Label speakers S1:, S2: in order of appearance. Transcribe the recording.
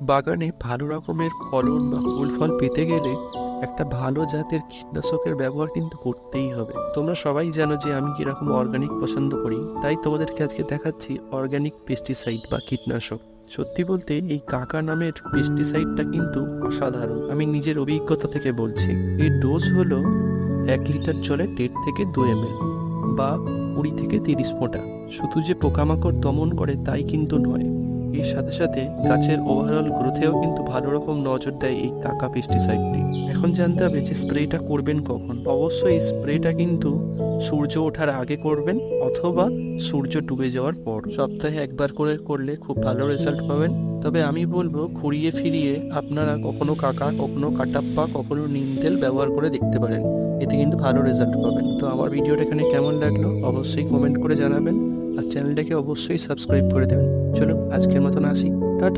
S1: বাগানে ভালো রকমের ফলন বা ফুল ফল পেতে গেলে একটা ভালো জাতের কীটনাশকের ব্যবহার কিন্তু করতেই হবে। তোমরা সবাই জানো যে আমি কিরকম অর্গানিক পছন্দ করি, তাই তোমাদেরকে আজকে দেখাচ্ছি অর্গানিক পেস্টিসাইড বা কীটনাশক। সত্যি বলতে এই কাকা নামের পেস্টিসাইডটা কিন্তু অসাধারণ। আমি নিজের অভিজ্ঞতা থেকে বলছি। এর ডোজ হলো 1 লিটার জলে 1.5 থেকে 2 ml বা 20 থেকে 30 ফোঁটা। শুধু যে পোকামাকড় দমন করে তাই কিন্তু নয়, এর সাথে সাথে গাছের ওভারঅল গ্রোথেও কিন্তু ভালো রকম নজর দেয় এই কাকা পেস্টিসাইডটি। এখন জানতে হবে যে স্প্রেটা করবেন কখন। অবশ্যই স্প্রেটা কিন্তু সূর্য ওঠার আগে করবেন অথবা সূর্য ডুবে যাওয়ার পর। সপ্তাহে একবার করে করলে খুব ভালো রেজাল্ট পাবেন। তবে আমি বলবো ঘুরিয়ে ফিরিয়ে আপনারা কখনো কাকা, কখনো কাটাপ্পা, কখনো নিম তেল ব্যবহার করে দেখতে পারেন। এতে কিন্তু ভালো রেজাল্ট পাবেন। তো আমার ভিডিওটা এখানে কেমন লাগলো অবশ্যই কমেন্ট করে জানাবেন, আর চ্যানেলটাকে অবশ্যই সাবস্ক্রাইব করে দেবেন। চলো আজকের মতন আসি, টাটা।